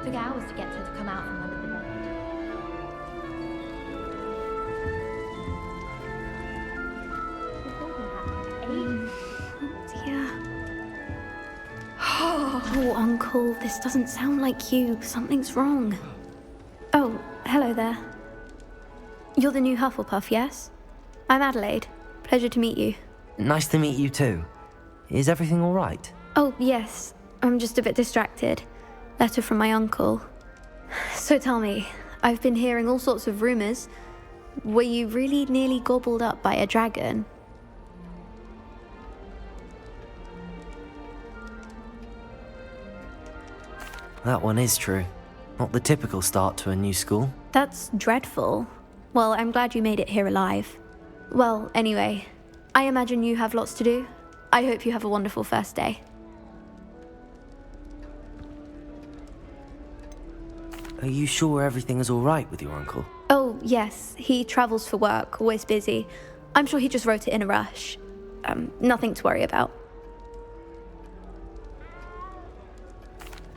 Took hours to get her to come out from under the bed. Yeah. Oh, Uncle, this doesn't sound like you. Something's wrong. Oh, hello there. You're the new Hufflepuff, yes? I'm Adelaide. Pleasure to meet you. Nice to meet you too. Is everything all right? Oh, yes. I'm just a bit distracted. Letter from my uncle. So tell me, I've been hearing all sorts of rumors. Were you really nearly gobbled up by a dragon? That one is true. Not the typical start to a new school. That's dreadful. Well, I'm glad you made it here alive. Well, anyway, I imagine you have lots to do. I hope you have a wonderful first day. Are you sure everything is all right with your uncle? Oh, yes. He travels for work, always busy. I'm sure he just wrote it in a rush. Nothing to worry about.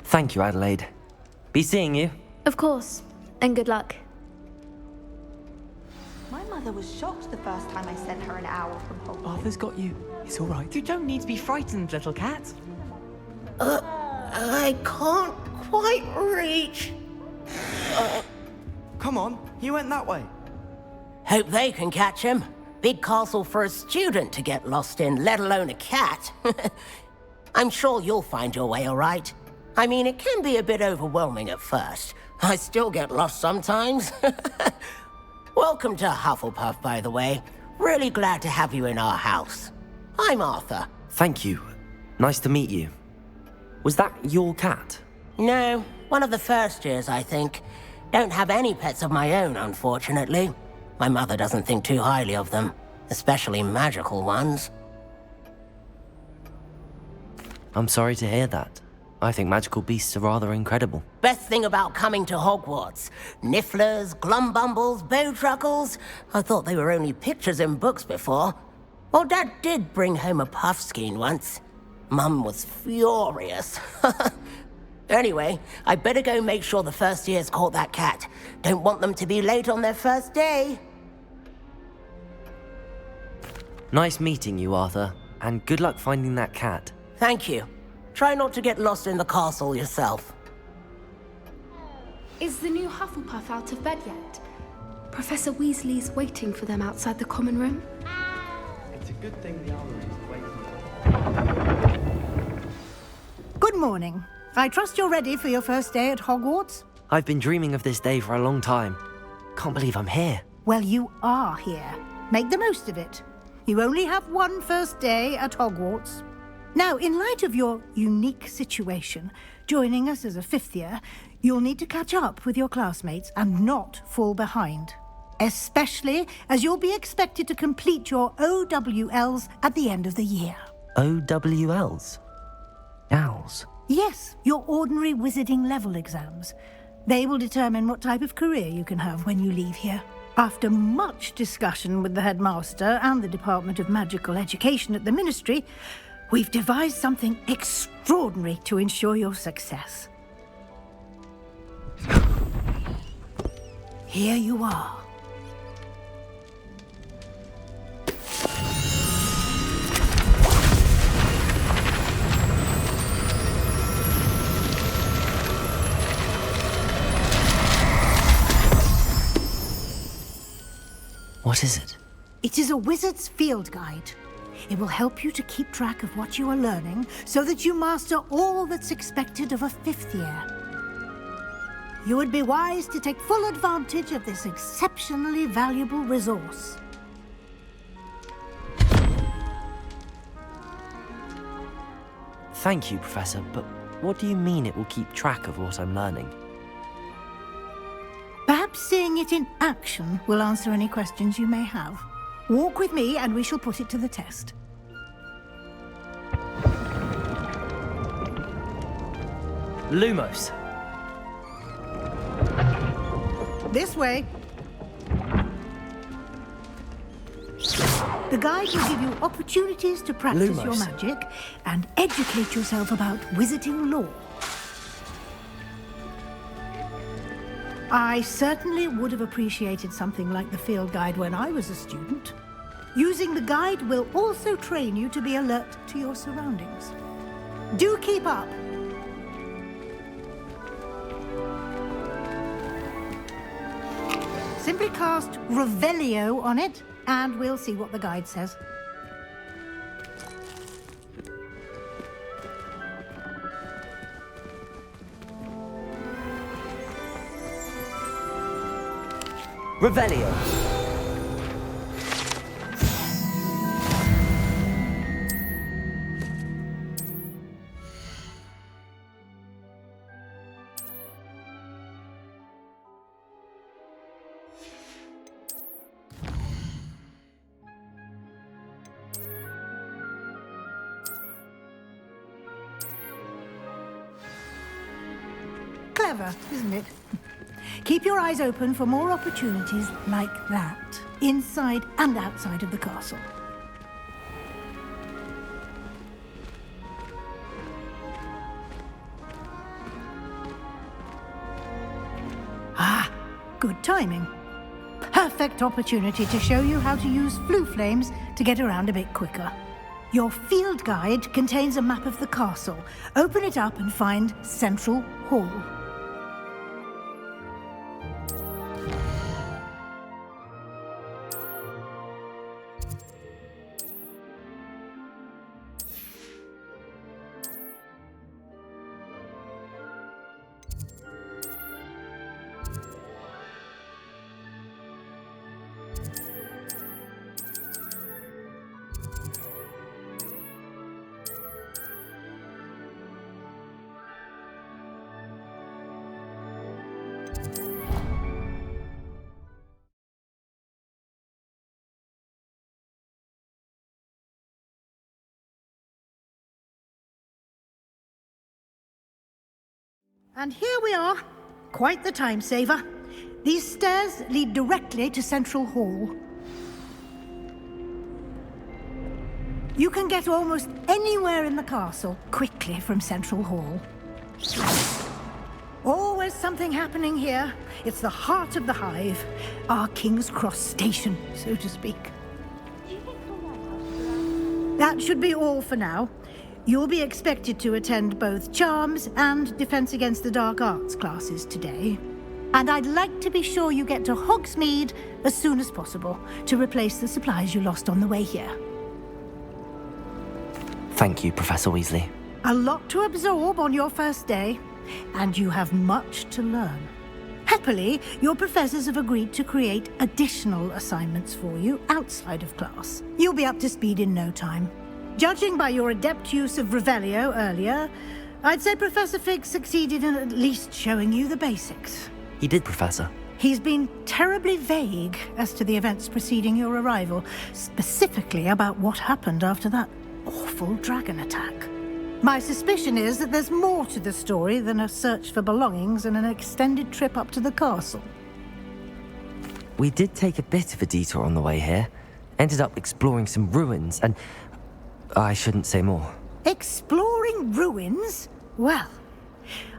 Thank you, Adelaide. Be seeing you. Of course. And good luck. My mother was shocked the first time I sent her an owl from Hogwarts. Arthur's got you. It's all right. You don't need to be frightened, little cat. I can't quite reach. Come on, you went that way. Hope they can catch him. Big castle for a student to get lost in, let alone a cat. I'm sure you'll find your way all right. I mean, it can be a bit overwhelming at first. I still get lost sometimes. Welcome to Hufflepuff, by the way. Really glad to have you in our house. I'm Arthur. Thank you. Nice to meet you. Was that your cat? No, one of the first years, I think. Don't have any pets of my own, unfortunately. My mother doesn't think too highly of them, especially magical ones. I'm sorry to hear that. I think magical beasts are rather incredible. Best thing about coming to Hogwarts. Nifflers, glumbumbles, bowtruckles. I thought they were only pictures in books before. Well, Dad did bring home a puffskein once. Mum was furious. Anyway, I better go make sure the first years caught that cat. Don't want them to be late on their first day. Nice meeting you, Arthur. And good luck finding that cat. Thank you. Try not to get lost in the castle yourself. Is the new Hufflepuff out of bed yet? Professor Weasley's waiting for them outside the common room. It's a good thing the armory is waiting. Good morning. I trust you're ready for your first day at Hogwarts? I've been dreaming of this day for a long time. Can't believe I'm here. Well, you are here. Make the most of it. You only have one first day at Hogwarts. Now, in light of your unique situation, joining us as a fifth year, you'll need to catch up with your classmates and not fall behind. Especially as you'll be expected to complete your OWLs at the end of the year. OWLs? Owls? Yes, your ordinary wizarding level exams. They will determine what type of career you can have when you leave here. After much discussion with the headmaster and the Department of Magical Education at the Ministry, we've devised something extraordinary to ensure your success. Here you are. What is it? It is a wizard's field guide. It will help you to keep track of what you are learning so that you master all that's expected of a fifth year. You would be wise to take full advantage of this exceptionally valuable resource. Thank you, Professor, but what do you mean it will keep track of what I'm learning? Perhaps seeing it in action will answer any questions you may have. Walk with me and we shall put it to the test. Lumos. This way. The guide will give you opportunities to practice your Lumos. magic and educate yourself about wizarding lore. I certainly would have appreciated something like the field guide when I was a student. Using the guide will also train you to be alert to your surroundings. Do keep up. Simply cast Revelio on it, and we'll see what the guide says. Revelio. Clever, isn't it? Keep your eyes open for more opportunities like that, inside and outside of the castle. Ah, good timing. Perfect opportunity to show you how to use flue flames to get around a bit quicker. Your field guide contains a map of the castle. Open it up and find Central Hall. And here we are. Quite the time saver. These stairs lead directly to Central Hall. You can get almost anywhere in the castle quickly from Central Hall. Always something happening here. It's the heart of the hive. Our King's Cross station, so to speak. That should be all for now. You'll be expected to attend both Charms and Defense Against the Dark Arts classes today. And I'd like to be sure you get to Hogsmeade as soon as possible to replace the supplies you lost on the way here. Thank you, Professor Weasley. A lot to absorb on your first day, and you have much to learn. Happily, your professors have agreed to create additional assignments for you outside of class. You'll be up to speed in no time. Judging by your adept use of Revelio earlier, I'd say Professor Fig succeeded in at least showing you the basics. He did, Professor. He's been terribly vague as to the events preceding your arrival, specifically about what happened after that awful dragon attack. My suspicion is that there's more to the story than a search for belongings and an extended trip up to the castle. We did take a bit of a detour on the way here. Ended up exploring some ruins and... I shouldn't say more. Exploring ruins? Well,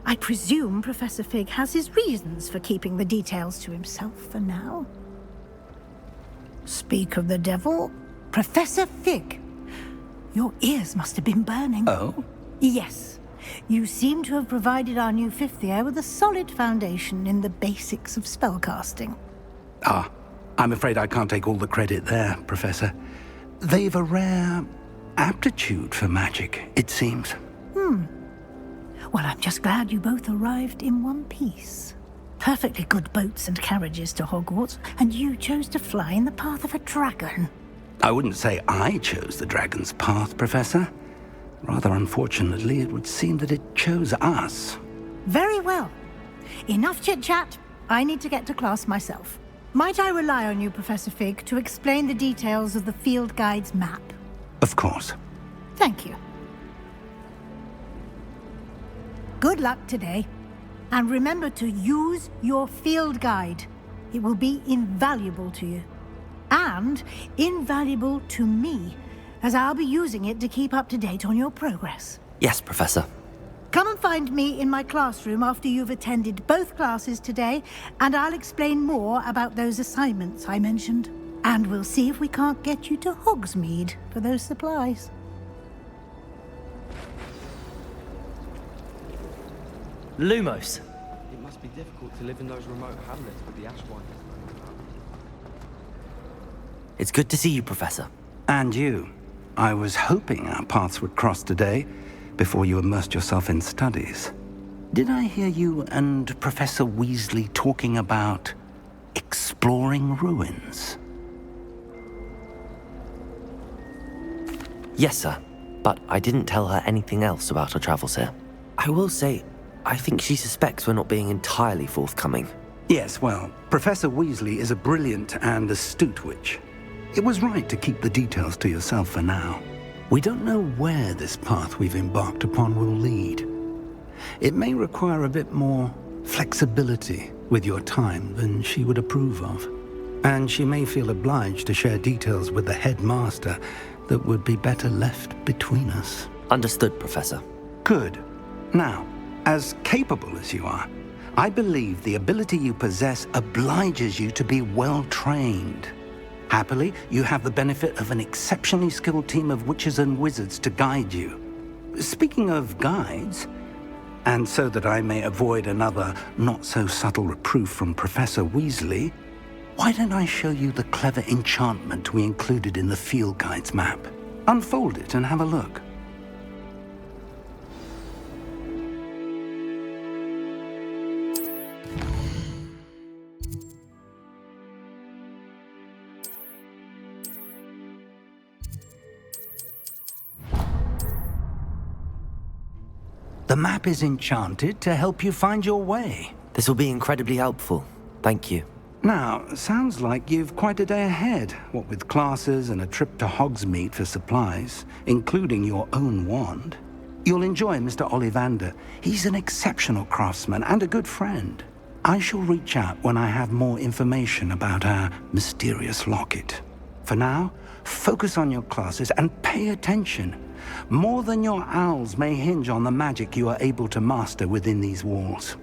I presume Professor Fig has his reasons for keeping the details to himself for now. Speak of the devil, Professor Fig. Your ears must have been burning. Oh? Yes. You seem to have provided our new fifth year with a solid foundation in the basics of spellcasting. Ah, I'm afraid I can't take all the credit there, Professor. They've a rare aptitude for magic, it seems. Well, I'm just glad you both arrived in one piece. Perfectly good boats and carriages to Hogwarts, and you chose to fly in the path of a dragon. I wouldn't say I chose the dragon's path, Professor. Rather unfortunately, it would seem that it chose us. Very well. Enough chit-chat. I need to get to class myself. Might I rely on you, Professor Fig, to explain the details of the field guide's map? Of course. Thank you. Good luck today. And remember to use your field guide. It will be invaluable to you. And invaluable to me, as I'll be using it to keep up to date on your progress. Yes, Professor. Come and find me in my classroom after you've attended both classes today, and I'll explain more about those assignments I mentioned. And we'll see if we can't get you to Hogsmeade for those supplies. It Lumos. must be difficult to live in those remote hamlets with the Ashwinders. It's good to see you, Professor. And you. I was hoping our paths would cross today, before you immersed yourself in studies. Did I hear you and Professor Weasley talking about exploring ruins? Yes, sir. But I didn't tell her anything else about our travels here. I will say, I think she suspects we're not being entirely forthcoming. Yes, well, Professor Weasley is a brilliant and astute witch. It was right to keep the details to yourself for now. We don't know where this path we've embarked upon will lead. It may require a bit more flexibility with your time than she would approve of. And she may feel obliged to share details with the headmaster that would be better left between us. Understood, Professor. Good. Now, as capable as you are, I believe the ability you possess obliges you to be well trained. Happily, you have the benefit of an exceptionally skilled team of witches and wizards to guide you. Speaking of guides, and so that I may avoid another not-so-subtle reproof from Professor Weasley, why don't I show you the clever enchantment we included in the field guide's map? Unfold it and have a look. The map is enchanted to help you find your way. This will be incredibly helpful. Thank you. Now, sounds like you've quite a day ahead, what with classes and a trip to Hogsmeade for supplies, including your own wand. You'll enjoy Mr. Ollivander. He's an exceptional craftsman and a good friend. I shall reach out when I have more information about our mysterious locket. For now, focus on your classes and pay attention. More than your owls may hinge on the magic you are able to master within these walls.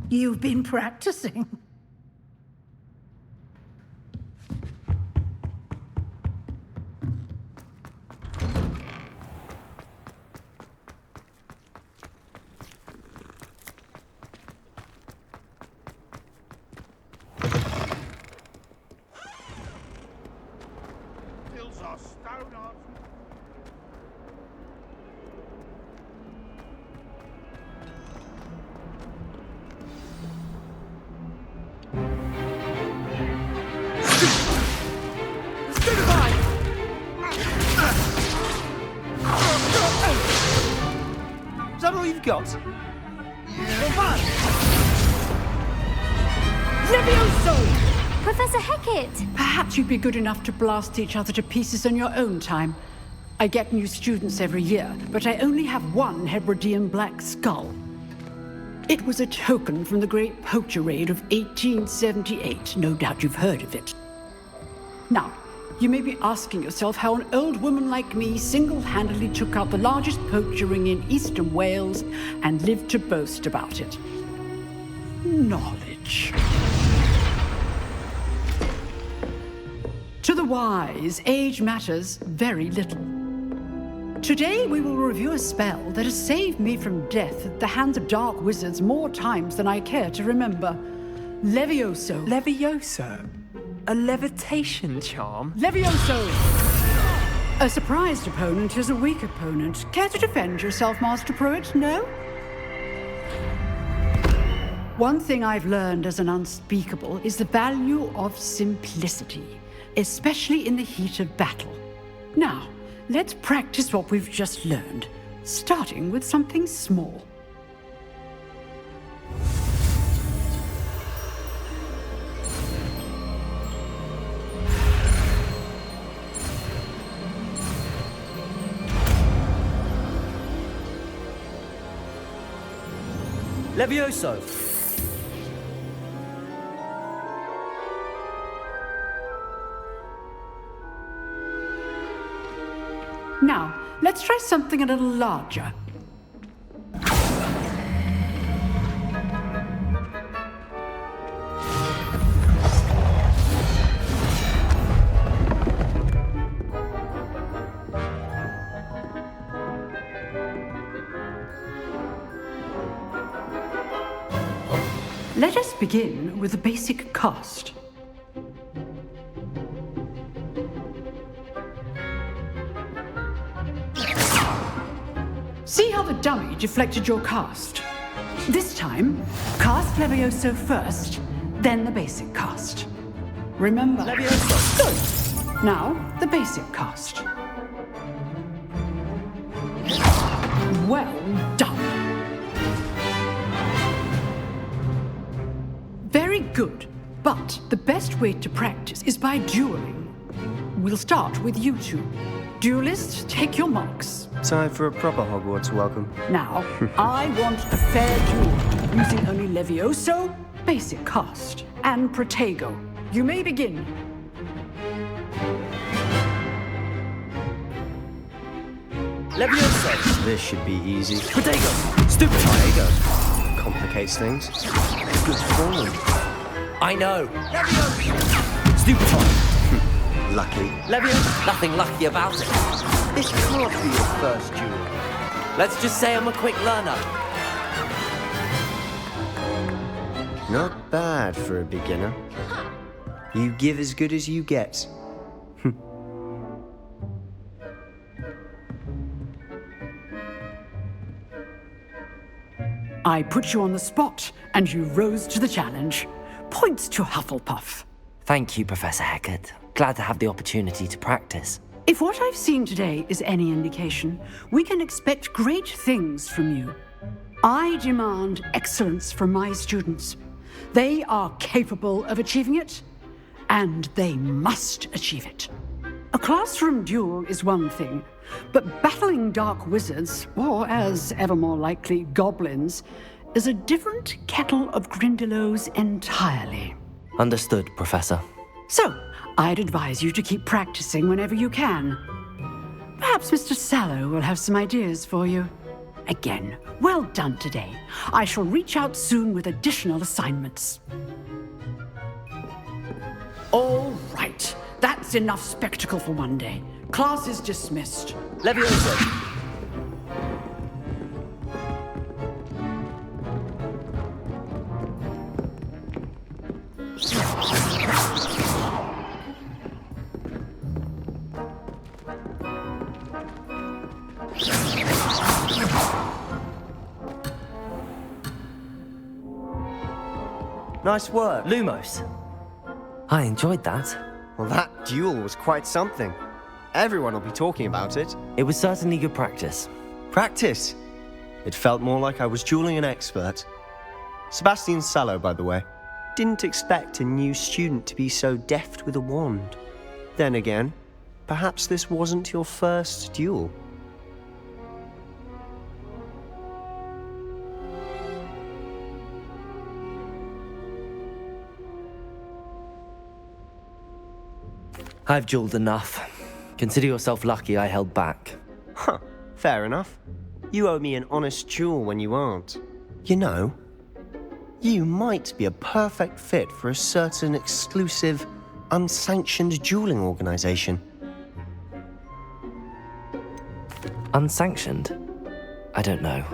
You've been practicing. Is that all you've got? Professor Hecat! Perhaps you'd be good enough to blast each other to pieces on your own time. I get new students every year, but I only have one Hebridean black skull. It was a token from the Great Poacher Raid of 1878. No doubt you've heard of it. Now, you may be asking yourself how an old woman like me single-handedly took out the largest poacher ring in eastern Wales and lived to boast about it. Knowledge. To the the wise, age matters very little. Today we will review a spell that has saved me from death at the hands of dark wizards more times than I care to remember. Levioso. Levioso? A levitation charm? Levioso! A surprised opponent is a weak opponent. Care to defend yourself, Master Pruitt? No? One thing I've learned as an unspeakable is the value of simplicity, especially in the heat of battle. Now, let's practice what we've just learned, starting with something small. Levioso! Now, let's try something a little larger. Let us begin with the basic cast. See how the dummy deflected your cast? This time, cast Levioso first, then the basic cast. Remember, Levioso. Good. Now, the basic cast. Well done. Very good, but the best way to practice is by dueling. We'll start with you two. Duelists, take your marks. Time for a proper Hogwarts welcome. Now, I want a fair duel, using only Levioso, basic cast, and Protego. You may begin. Levioso! This should be easy. Protego! Stupid Protego! Complicates things. Good form. I know! Levioso! Stupid Protego! Lucky. Levioso! Nothing lucky about it. This can't be your first duel. Let's just say I'm a quick learner. Not bad for a beginner. You give as good as you get. I put you on the spot, and you rose to the challenge. Points to Hufflepuff. Thank you, Professor Hecat. Glad to have the opportunity to practice. If what I've seen today is any indication, we can expect great things from you. I demand excellence from my students. They are capable of achieving it, and they must achieve it. A classroom duel is one thing, but battling dark wizards, or as ever more likely, goblins, is a different kettle of Grindylows entirely. Understood, Professor. So, I'd advise you to keep practicing whenever you can. Perhaps Mr. Sallow will have some ideas for you. Again, well done today. I shall reach out soon with additional assignments. All right. That's enough spectacle for one day. Class is dismissed. Levioso! Nice work. Lumos. I enjoyed that. Well, that duel was quite something. Everyone will be talking about it. It was certainly good practice. Practice? It felt more like I was dueling an expert. Sebastian Sallow, by the way. Didn't expect a new student to be so deft with a wand. Then again, perhaps this wasn't your first duel. I've dueled enough. Consider yourself lucky I held back. Huh, fair enough. You owe me an honest duel when you aren't. You know, you might be a perfect fit for a certain exclusive, unsanctioned dueling organization. Unsanctioned? I don't know.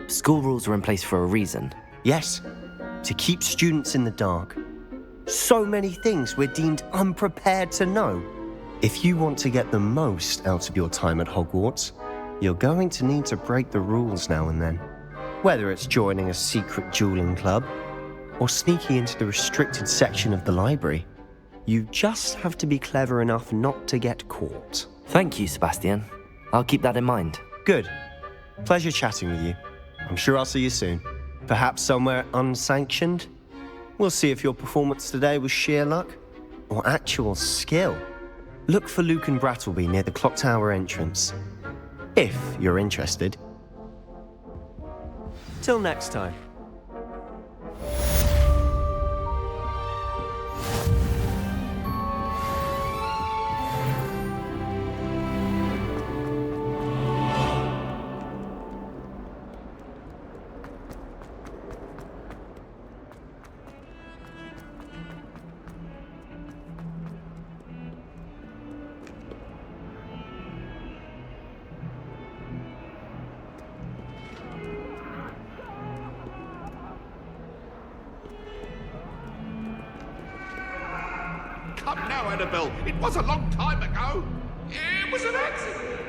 School rules are in place for a reason. Yes, to keep students in the dark. So many things we're deemed unprepared to know. If you want to get the most out of your time at Hogwarts, you're going to need to break the rules now and then. Whether it's joining a secret dueling club, or sneaking into the restricted section of the library, you just have to be clever enough not to get caught. Thank you, Sebastian. I'll keep that in mind. Good. Pleasure chatting with you. I'm sure I'll see you soon. Perhaps somewhere unsanctioned? We'll see if your performance today was sheer luck or actual skill. Look for Luke and Brattleby near the clock tower entrance, if you're interested. Till next time. Come now, Annabelle. It was a long time ago. It was an accident.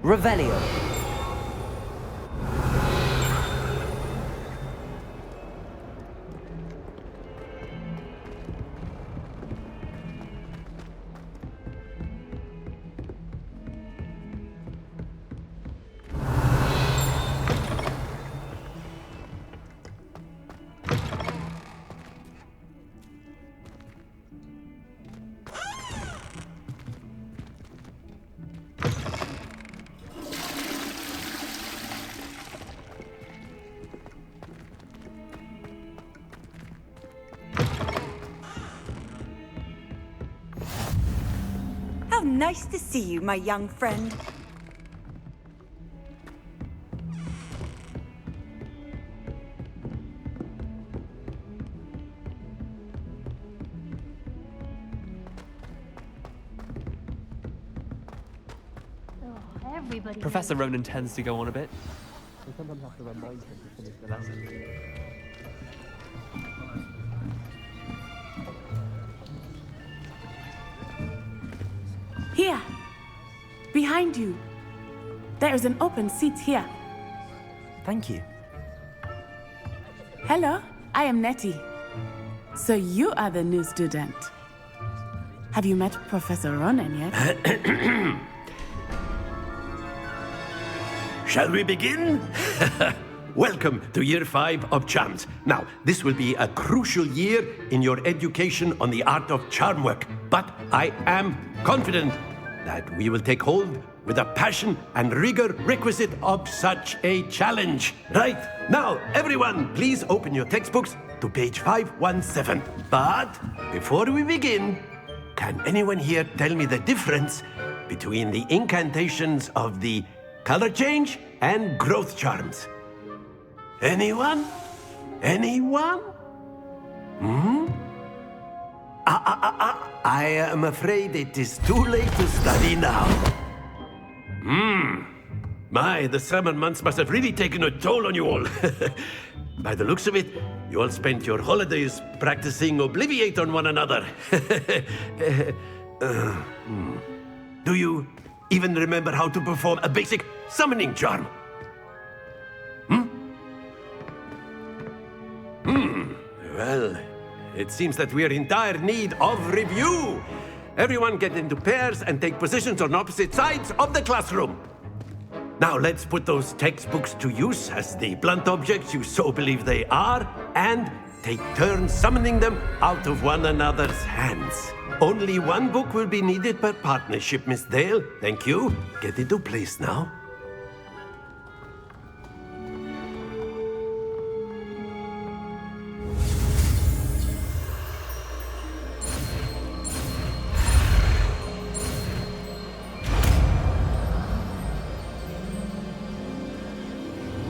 Revelio. How nice to see you, my young friend. Everybody. Professor Ronan tends to go on a bit. I sometimes have to remind him to finish the lesson. Here! Behind you! There is an open seat here. Thank you. Hello, I am Nettie. So you are the new student. Have you met Professor Ronan yet? Shall we begin? Welcome to Year 5 of Charms. Now, this will be a crucial year in your education on the art of charm work, but I am confident that we will take hold with the passion and rigor requisite of such a challenge. Right, now, everyone, please open your textbooks to page 517. But before we begin, can anyone here tell me the difference between the incantations of the color change and growth charms? Anyone? Anyone? I am afraid it is too late to study now. My, the summer months must have really taken a toll on you all. By the looks of it, you all spent your holidays practicing Obliviate on one another. Do you even remember how to perform a basic summoning charm? Well, it seems that we are in dire need of review. Everyone get into pairs and take positions on opposite sides of the classroom. Now let's put those textbooks to use as the blunt objects you so believe they are, and take turns summoning them out of one another's hands. Only one book will be needed per partnership, Miss Dale. Thank you. Get into place now.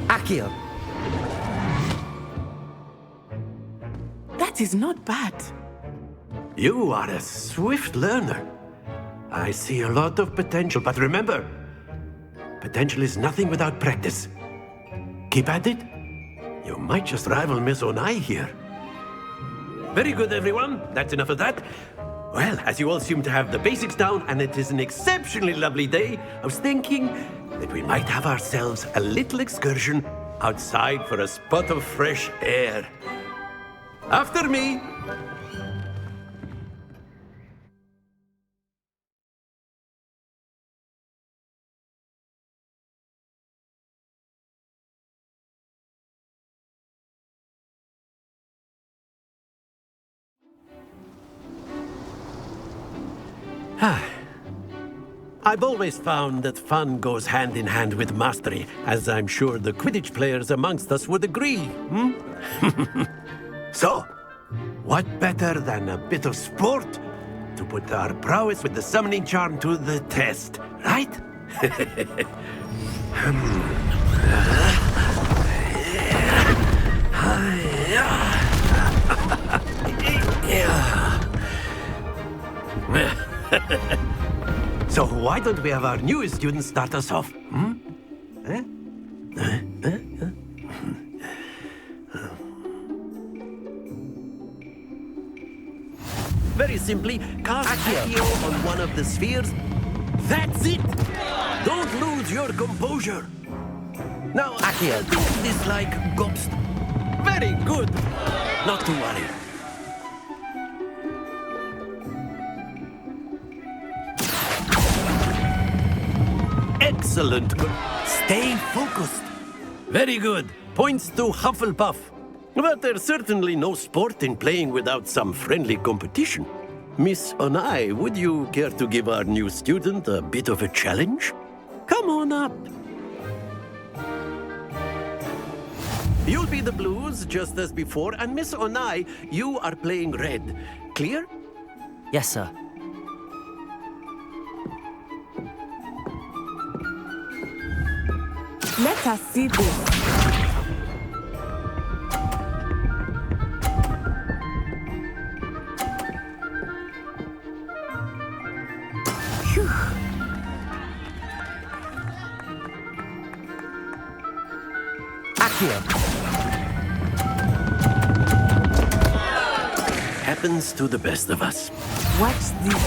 Accio. That is not bad. You are a swift learner. I see a lot of potential, but remember, potential is nothing without practice. Keep at it. You might just rival Miss Onai here. Very good, everyone. That's enough of that. Well, as you all seem to have the basics down, and it is an exceptionally lovely day, I was thinking that we might have ourselves a little excursion outside for a spot of fresh air. After me. I've always found that fun goes hand in hand with mastery, as I'm sure the Quidditch players amongst us would agree. So, what better than a bit of sport to put our prowess with the summoning charm to the test, right? So why don't we have our newest student start us off? Very simply, cast Accio on one of the spheres. That's it! Don't lose your composure. Now, Accio, think of this like ghost. Very good. Not to worry. Excellent. Stay focused. Very good. Points to Hufflepuff. But there's certainly no sport in playing without some friendly competition. Miss Onai, would you care to give our new student a bit of a challenge? Come on up. You'll be the blues, just as before, and Miss Onai, you are playing red. Clear? Yes, sir. Let us see this. Phew. Accio. Happens to the best of us. Watch this.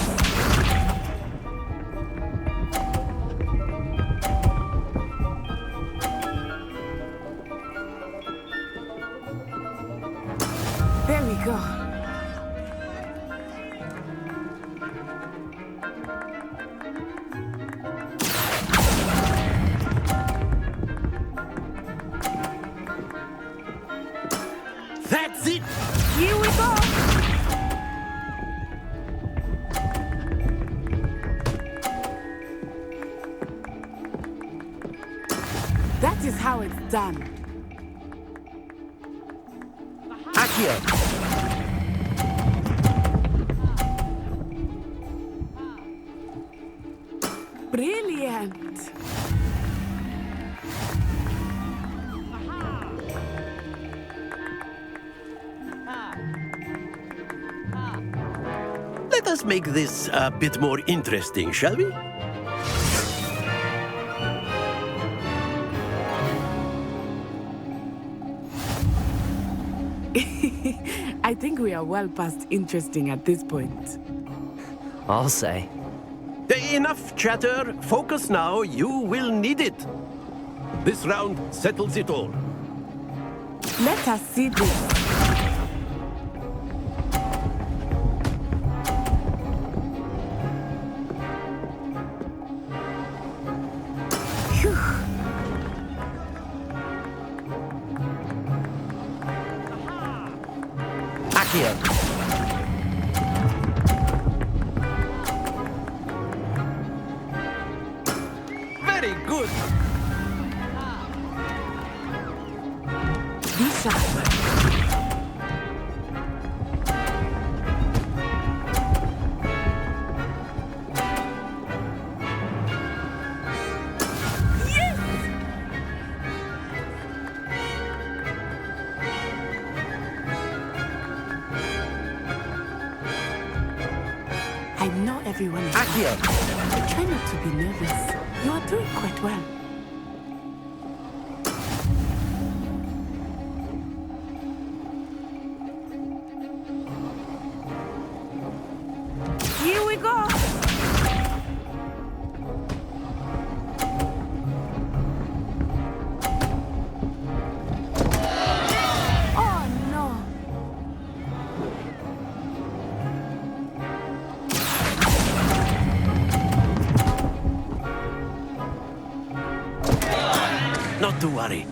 There we go. That's it! Here we go! That is how it's done. Accio. Brilliant. Let us make this a bit more interesting, shall we? I think we are well past interesting at this point. I'll say. Enough chatter. Focus now. You will need it. This round settles it all. Let us see this. Phew. Accio. Very good. Be sharp. everyone is Accio! Try not to be nervous. You are doing quite well. Here we go! Oh no! Not to worry.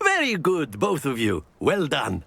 Very good, both of you. Well done.